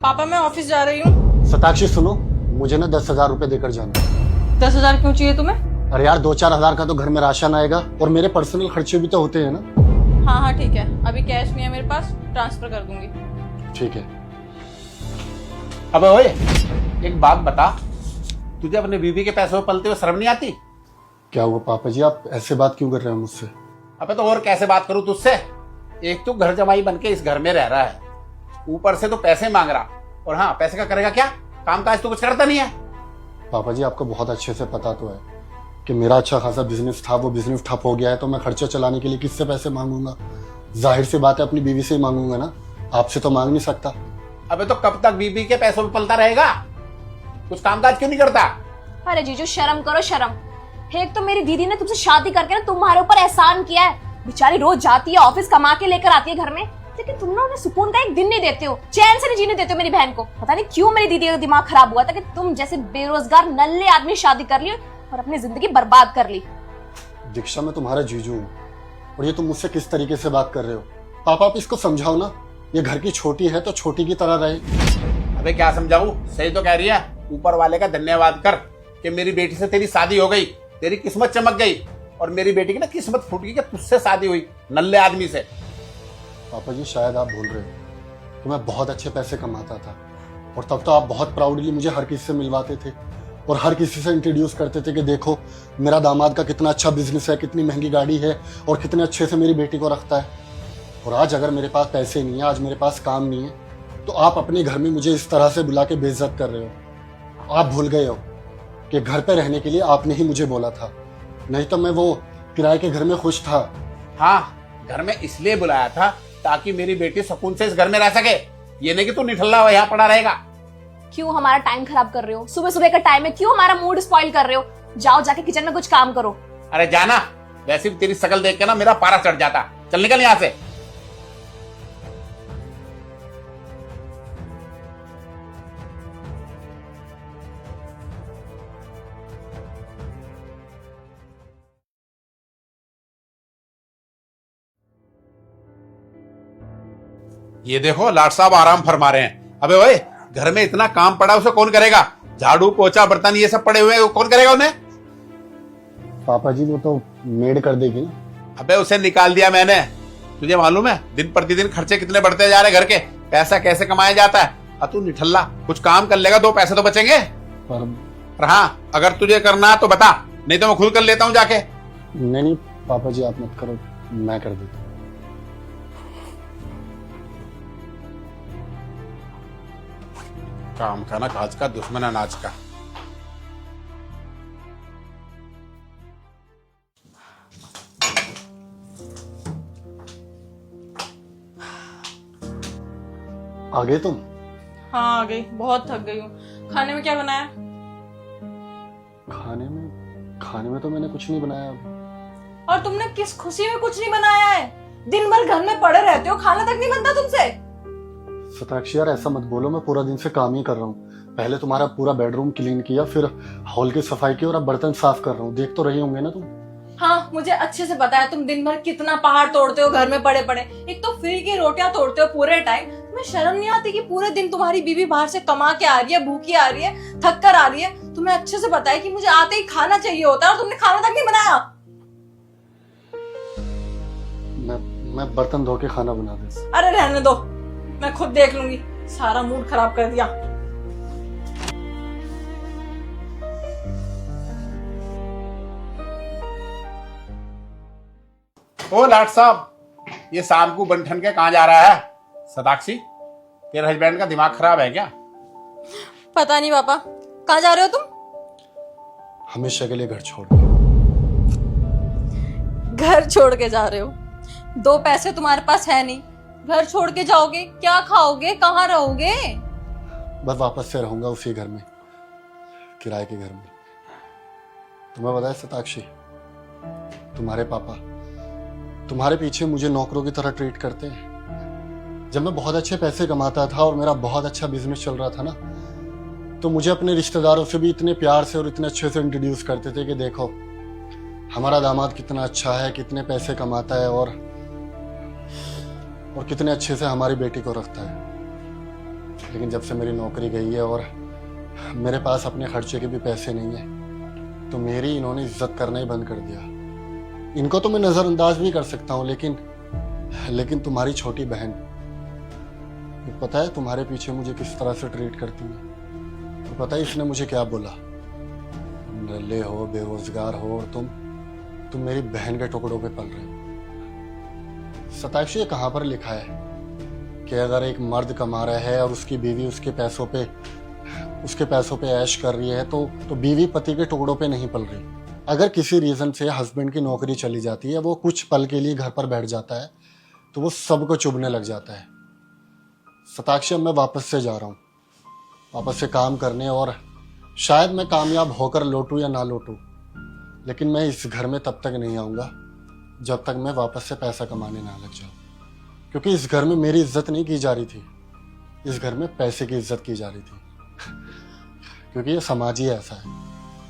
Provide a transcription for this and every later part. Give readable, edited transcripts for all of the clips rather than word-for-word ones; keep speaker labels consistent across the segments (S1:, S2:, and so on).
S1: पापा मैं ऑफिस जा रही हूँ।
S2: सताक्षी सुनो, मुझे ना 10,000 रुपए देकर जाना।
S1: 10,000 क्यों चाहिए तुम्हें?
S2: अरे यार 2-4 हजार का तो घर में राशन आएगा और मेरे पर्सनल खर्चे भी तो होते हैं ना।
S1: हाँ हाँ ठीक है, अभी कैश नहीं है मेरे पास, ट्रांसफर कर दूंगी।
S2: ठीक है।
S3: अबे ओए, एक बात बता, तुझे अपने बीवी के पैसों में पलते हुए शर्म नहीं आती?
S2: क्या हुआ पापा जी, आप ऐसे बात क्यों कर रहे हैं मुझसे?
S3: अबे तो और कैसे बात करूं तुझसे? एक तो घर जमाई बन के इस घर में रह रहा है, ऊपर से तो पैसे मांग रहा, और हाँ पैसे का करेगा क्या? काम काज तो कुछ करता नहीं है।
S2: पापा जी आपको बहुत अच्छे से पता तो है कि मेरा अच्छा खासा बिजनेस था, वो बिजनेस ठप हो गया है, तो मैं खर्चा चलाने के लिए किससे पैसे मांगूंगा? जाहिर सी बात है अपनी बीवी से ही मांगूंगा ना, आपसे तो मांग नहीं सकता।
S3: अबे तो कब तक बीबी के पैसों में पलता रहेगा? कुछ काम काज क्यों नहीं करता?
S4: अरे जीजू शर्म करो शर्म। एक तो मेरी दीदी ने तुमसे शादी करके ना तुम्हारे ऊपर एहसान किया है। बेचारी रोज जाती है ऑफिस, कमा के लेकर आती है घर में, लेकिन तुम ना उन्हें सुकून का एक दिन नहीं देते हो, चैन से नहीं जीने देते हो मेरी बहन को। पता नहीं क्यों मेरी दीदी का दिमाग खराब हुआ था कि तुम जैसे बेरोजगार नल्ले आदमी शादी कर ली और अपनी जिंदगी बर्बाद कर ली।
S2: दीक्षा मैं तुम्हारा जीजू हूँ और ये तुम मुझसे किस तरीके से बात कर रहे हो? पापा आप इसको समझाओ ना, ये घर की छोटी है तो छोटी की तरह रहे।
S3: अबे क्या समझाऊं, सही तो कह रही है। ऊपर वाले का धन्यवाद कर कि मेरी बेटी से तेरी शादी हो गई, तेरी किस्मत चमक गई, और मेरी बेटी की ना किस्मत फूट गई कि तुझसे शादी हुई नल्ले आदमी से।
S2: पापा जी शायद आप भूल रहे हो कि मैं बहुत अच्छे पैसे कमाता था और तब तो आप बहुत प्राउडली मुझे हर किसी से मिलवाते थे और हर किसी से इंट्रोड्यूस करते थे कि देखो मेरा दामाद का कितना अच्छा बिजनेस है, कितनी महंगी गाड़ी है और कितने अच्छे से मेरी बेटी को रखता है। और आज अगर मेरे पास पैसे नहीं है, आज मेरे पास काम नहीं है, तो आप अपने घर में मुझे इस तरह से बुला के बेइज्जत कर रहे हो। आप भूल गए हो कि घर पे रहने के लिए आपने ही मुझे बोला था, नहीं तो मैं वो किराए के घर में खुश था।
S3: हाँ, घर में इसलिए बुलाया था ताकि मेरी बेटी सुकून से इस घर में रह सके, ये नहीं कि तू निठल्ला हुआ यहाँ पड़ा रहेगा।
S4: क्यों हमारा टाइम खराब कर रहे हो? सुबह सुबह का टाइम है, क्यों हमारा मूड स्पॉइल कर रहे हो? जाओ जाके किचन में कुछ काम करो।
S3: अरे जाना, वैसे भी तेरी शकल देख के ना मेरा पारा चढ़ जाता। चल निकल यहाँ से। ये देखो लाट साहब आराम फरमा रहे हैं। अबे ओए, घर में इतना काम पड़ा उसे कौन करेगा? झाड़ू पोछा बर्तन ये सब पड़े हुए हैं, कौन करेगा उन्हें?
S2: पापा जी वो तो मेड कर देगी ना।
S3: अबे उसे निकाल दिया मैंने। तुझे मालूम है दिन प्रतिदिन खर्चे कितने बढ़ते जा रहे घर के, पैसा कैसे कमाया जाता है। तू निठल्ला कुछ काम कर लेगा, 2 पैसे तो बचेंगे।
S2: पर
S3: हाँ, अगर तुझे करना तो बता, नहीं तो मैं खुद कर लेता हूँ जाके।
S2: नहीं पापा जी आप मत करो, मैं कर देता हूँ।
S3: काम का ना काज का, दुश्मन अनाज का।
S2: आ गए तुम?
S1: हाँ आ गई, बहुत थक गई हूँ। खाने में क्या बनाया?
S2: खाने में तो मैंने कुछ नहीं बनाया।
S1: और तुमने किस खुशी में कुछ नहीं बनाया है? दिन भर घर में पड़े रहते हो, खाना तक नहीं बनता तुमसे।
S2: सताक्षी यार ऐसा मत बोलो, मैं पूरा दिन से काम ही कर रहा हूँ। पहले तुम्हारा पूरा बेडरूम क्लीन किया, फिर हॉल की सफाई की और अब बर्तन साफ कर रहा हूँ। देख तो रही होंगे ना तुम।
S1: हाँ मुझे अच्छे से पता है तुम दिन भर कितना पहाड़ तोड़ते हो घर में पड़े पड़े। एक तो फ्री की रोटियां तोड़ते हो पूरे टाइम। तुम्हें शर्म नहीं आती कि पूरे दिन तुम्हारी बीवी बाहर से कमा के आ रही है, भूखी आ रही है, थक कर आ रही है। तुम्हें अच्छे से पता है कि मुझे आते ही खाना चाहिए होता है और तुमने खाना तक नहीं बनाया।
S2: मैं बर्तन धो के खाना बना दे।
S1: अरे रहने दो, मैं खुद देख लूंगी। सारा मूड खराब कर दिया।
S3: ओ लाट साहब, ये शाम को बंठन के कहाँ जा रहा है? सताक्षी, तेरे हस्बैंड का दिमाग खराब है क्या?
S1: पता नहीं पापा, कहाँ जा रहे हो तुम?
S2: हमेशा के लिए घर छोड़।
S1: घर छोड़ के जा रहे हो? 2 पैसे तुम्हारे पास है नहीं, घर छोड़ के जाओगे? क्या खाओगे, कहाँ रहोगे?
S2: बस वापस से रहूंगा उसी घर में, किराए के घर में। तुम्हें पता है सताक्षी, तुम्हारे पापा तुम्हारे पीछे मुझे नौकरों की तरह ट्रीट करते हैं। जब मैं बहुत अच्छे पैसे कमाता था और मेरा बहुत अच्छा बिजनेस चल रहा था ना, तो मुझे अपने रिश्तेदारों से भी इतने प्यार से और इतने अच्छे से इंट्रोड्यूस करते थे कि देखो हमारा दामाद कितना अच्छा है, कितने पैसे कमाता है और कितने अच्छे से हमारी बेटी को रखता है। लेकिन जब से मेरी नौकरी गई है और मेरे पास अपने खर्चे के भी पैसे नहीं है, तो मेरी इन्होंने इज्जत करना ही बंद कर दिया। इनको तो मैं नज़रअंदाज भी कर सकता हूँ, लेकिन तुम्हारी छोटी बहन, पता है तुम्हारे पीछे मुझे किस तरह से ट्रीट करती है? तो पता है इसने मुझे क्या बोला? नल्ले हो, बेरोजगार हो और तुम मेरी बहन के टुकड़ों पे पल रहे हो। सताक्षी, ये कहाँ पर लिखा है कि अगर एक मर्द कमा रहा है और उसकी बीवी उसके पैसों पे ऐश कर रही है तो बीवी पति के टुकड़ों पे नहीं पल रही। अगर किसी रीजन से हस्बैंड की नौकरी चली जाती है, वो कुछ पल के लिए घर पर बैठ जाता है, तो वो सबको चुभने लग जाता है। सताक्षी, अब मैं वापस से जा रहा हूँ, वापस से काम करने, और शायद मैं कामयाब होकर लौटूं या ना लौटूं, लेकिन मैं इस घर में तब तक नहीं आऊँगा जब तक मैं वापस से पैसा कमाने ना लग जाऊँ। क्योंकि इस घर में मेरी इज्जत नहीं की जा रही थी, इस घर में पैसे की इज्जत की जा रही थी। क्योंकि ये समाज ही ऐसा है,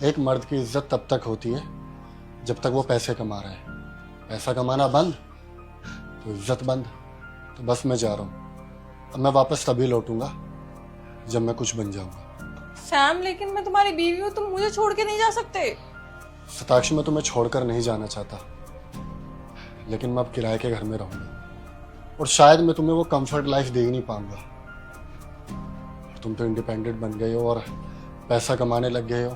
S2: एक मर्द की इज्जत तब तक होती है जब तक वो पैसे कमा रहा है। पैसा कमाना बंद तो इज्जत बंद। तो बस मैं जा रहा हूँ, अब मैं वापस तभी लौटूंगा जब मैं कुछ बन जाऊंगा।
S1: सैम, लेकिन मैं तुम्हारी बीवी हूँ, तुम मुझे छोड़ के नहीं जा सकते।
S2: सताक्षी, मैं तुम्हें छोड़कर नहीं जाना चाहता, लेकिन मैं अब किराए के घर में रहूंगा और शायद मैं तुम्हें वो कंफर्ट लाइफ दे ही नहीं पाऊंगा। तुम तो इंडिपेंडेंट बन गए हो और पैसा कमाने लग गए हो।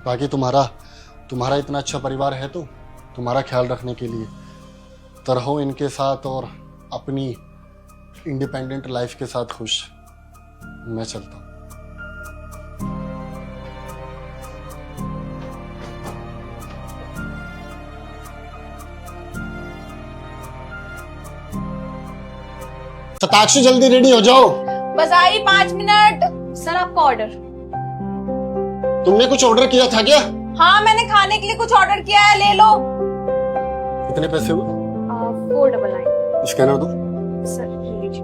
S2: बाकी तुम्हारा इतना अच्छा परिवार है, तो तुम्हारा ख्याल रखने के लिए तरहो इनके साथ और अपनी इंडिपेंडेंट लाइफ के साथ खुश। मैं चलता हूँ। सताक्षी, जल्दी रेडी हो जाओ।
S1: बस आई 5 मिनट। सर, आपका ऑर्डर।
S2: तुमने कुछ ऑर्डर किया था क्या?
S1: हाँ, मैंने खाने के लिए कुछ ऑर्डर किया है, ले लो।
S2: कितने पैसे हुए?
S4: 499।
S2: स्कैनर दो।
S4: सर लीजिए।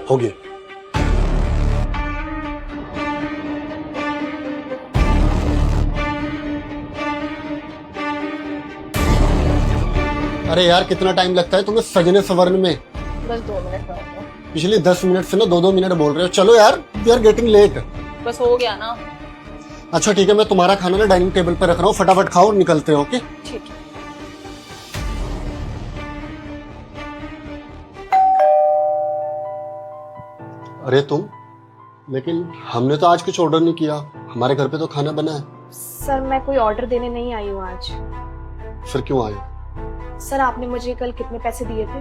S2: हो गया। अरे यार, कितना टाइम लगता है तुम्हें सजने संवरने में?
S1: बस 2 मिनट में।
S2: पिछले 10 मिनट से ना 2-2 मिनट बोल रहे हो। चलो यार, वी आर गेटिंग लेट।
S1: बस हो गया ना।
S2: अच्छा ठीक है, मैं तुम्हारा खाना ना डाइनिंग टेबल पर रख रहा हूँ, फटाफट खाओ और निकलते हो। ओके
S1: ठीक है।
S2: अरे तुम, लेकिन हमने तो आज कुछ ऑर्डर नहीं किया, हमारे घर पे तो खाना बना है।
S4: सर, मैं कोई ऑर्डर देने नहीं आई हूँ आज।
S2: फिर क्यों आए?
S4: सर, आपने मुझे कल कितने पैसे दिए थे?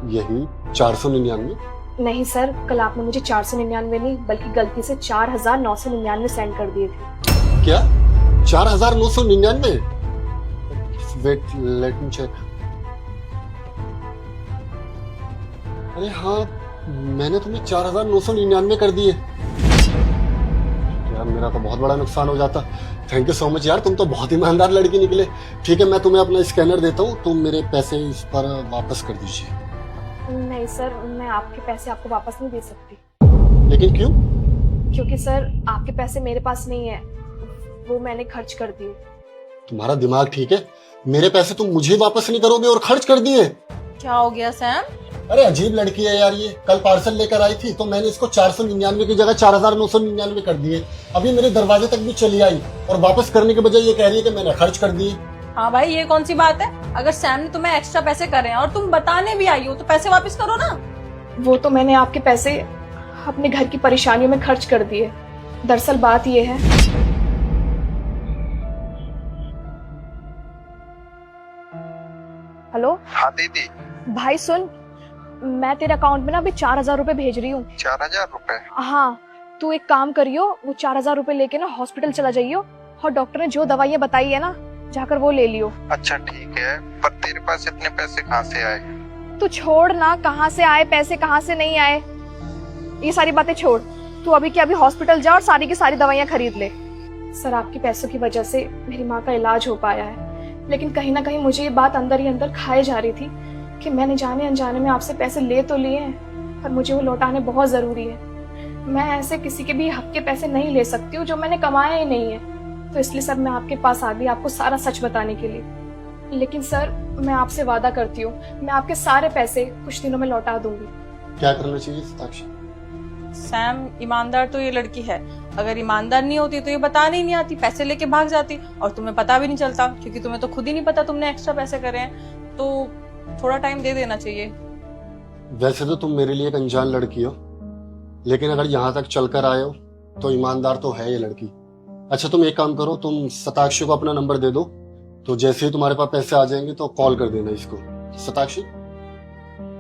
S2: यही 499।
S4: नहीं सर, कल आपने मुझे 499 नहीं बल्कि गलती से 4999 सेंड कर दिए थे।
S2: क्या 4999? Wait, let me check. अरे हाँ, मैंने तुम्हें 4999 कर दिए। यार, मेरा तो बहुत बड़ा नुकसान हो जाता। थैंक यू सो मच यार, तुम तो बहुत ईमानदार लड़की निकले। ठीक है, मैं तुम्हें अपना स्कैनर देता हूँ, तुम मेरे पैसे इस पर वापस कर दीजिए।
S4: नहीं सर, मैं आपके पैसे आपको वापस नहीं दे सकती।
S2: लेकिन क्यों?
S4: क्योंकि सर, आपके पैसे मेरे पास नहीं है, वो मैंने खर्च कर दिए।
S2: तुम्हारा दिमाग ठीक है? मेरे पैसे तुम मुझे वापस नहीं करोगे और खर्च कर दिए?
S1: क्या हो गया सैम?
S2: अरे अजीब लड़की है यार ये। कल पार्सल लेकर आई थी तो मैंने इसको 499 की जगह 4999 कर दिए। अभी मेरे दरवाजे तक भी चली आई और वापस करने के बजाय ये कह रही है कि मैंने खर्च कर दिए।
S1: हाँ भाई, ये कौन सी बात है? अगर सैम ने तुम्हें एक्स्ट्रा पैसे करे हैं और तुम बताने भी आई हो तो पैसे वापस करो ना।
S4: वो तो मैंने आपके पैसे अपने घर की परेशानियों में खर्च कर दिए। दरअसल बात ये है, हेलो।
S5: हाँ दीदी।
S4: भाई सुन, मैं तेरे अकाउंट में ना अभी 4000 रुपए भेज रही हूँ।
S5: 4000 रुपए?
S4: हाँ, तू एक काम करियो, वो 4000 रुपए लेके ना हॉस्पिटल चला जाइयो और डॉक्टर ने जो दवाइयाँ बताई है ना, जाकर वो ले लियो।
S5: अच्छा ठीक है, पर तेरे पास इतने पैसे कहाँ से आए?
S4: तू छोड़ ना, कहाँ से आए पैसे, कहाँ से नहीं आए, ये सारी बातें छोड़। तू अभी के अभी हॉस्पिटल जा और सारी की सारी दवाइयाँ खरीद ले। सर, आपके पैसों की वजह से मेरी माँ का इलाज हो पाया है, लेकिन कहीं ना कहीं मुझे ये बात अंदर ही अंदर खाए जा रही थी कि मैंने जाने अनजाने में आपसे पैसे ले तो लिए हैं, पर मुझे वो लौटाने बहुत जरूरी है। मैं ऐसे किसी के भी हक के पैसे नहीं ले सकती हूँ जो मैंने कमाए ही नहीं है। तो इसलिए सर मैं आपके पास आ गई आपको सारा सच बताने के लिए। लेकिन सर मैं आपसे वादा करती हूँ मैं आपके सारे पैसे कुछ दिनों में लौटा दूंगी।
S2: क्या करना चाहिए सताक्षी?
S1: सैम, ईमानदार तो ये लड़की है, अगर ईमानदार नहीं होती तो ये बताने ही नहीं आती, पैसे लेके भाग जाती और तुम्हें पता भी नहीं चलता, क्योंकि तुम्हें तो खुद ही नहीं पता तुमने एक्स्ट्रा पैसे करे हैं। तो थोड़ा टाइम दे देना चाहिए।
S2: वैसे तो तुम मेरे लिए एक अनजान लड़की हो, लेकिन अगर यहाँ तक चलकर आए हो तो ईमानदार तो है ये लड़की। अच्छा तुम एक काम करो, तुम सताक्षी को अपना नंबर दे दो, तो जैसे ही तुम्हारे पास पैसे आ जाएंगे तो कॉल कर देना इसको। सताक्षी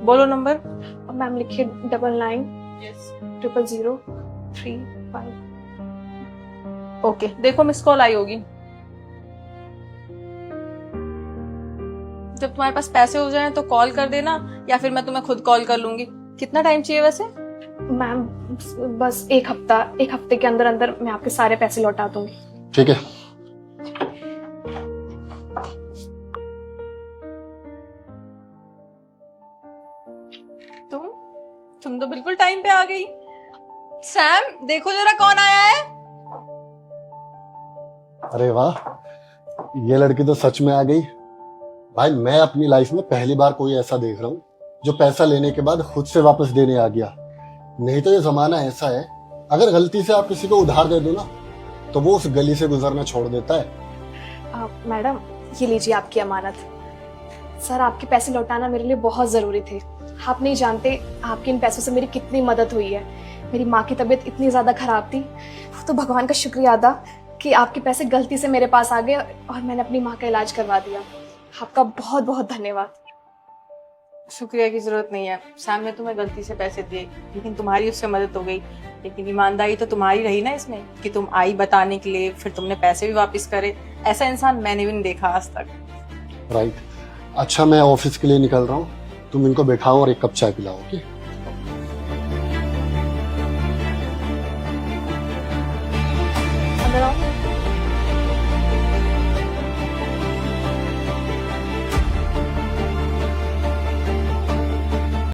S1: बोलो नंबर।
S4: मैम लिखिए 99000355।
S1: ओके, देखो मिस कॉल आई होगी। जब तुम्हारे पास पैसे हो जाएं तो कॉल कर देना, या फिर मैं तुम्हें खुद कॉल कर लूंगी। कितना टाइम चाहिए वैसे?
S4: मैम बस एक हफ्ते के अंदर अंदर मैं आपके सारे पैसे लौटा दूंगी।
S2: ठीक है।
S1: तुम तो बिल्कुल टाइम पे आ गई। सैम देखो जरा कौन आया है।
S2: अरे वाह, ये लड़की तो सच में आ गई। भाई मैं अपनी लाइफ में पहली बार कोई ऐसा देख रहा हूँ जो पैसा लेने के बाद खुद से वापस देने आ गया। नहीं तो ये जमाना ऐसा है, अगर गलती से आप किसी को उधार दे दो ना तो वो उस गली से गुजरना छोड़ देता है।
S4: मैडम ये लीजिए आपकी अमानत। सर आपके पैसे लौटाना मेरे लिए बहुत जरूरी थे। आप नहीं जानते आपके इन पैसों से मेरी कितनी मदद हुई है। मेरी माँ की तबीयत इतनी ज्यादा खराब थी, तो भगवान का शुक्रिया अदा कि आपके पैसे गलती से मेरे पास आ गए और मैंने अपनी माँ का इलाज करवा दिया। आपका बहुत बहुत धन्यवाद।
S1: शुक्रिया की जरूरत नहीं है सैम, ने तुम्हें गलती से पैसे दिए, लेकिन तुम्हारी उससे मदद हो गई। लेकिन ईमानदारी तो तुम्हारी रही ना इसमें, कि तुम आई बताने के लिए, फिर तुमने पैसे भी वापस करे। ऐसा इंसान मैंने भी नहीं देखा आज तक।
S2: राइट। अच्छा मैं ऑफिस के लिए निकल रहा हूँ, तुम इनको बैठाओ और एक कप चाय पिलाओ। ओके
S4: अंदर आओ।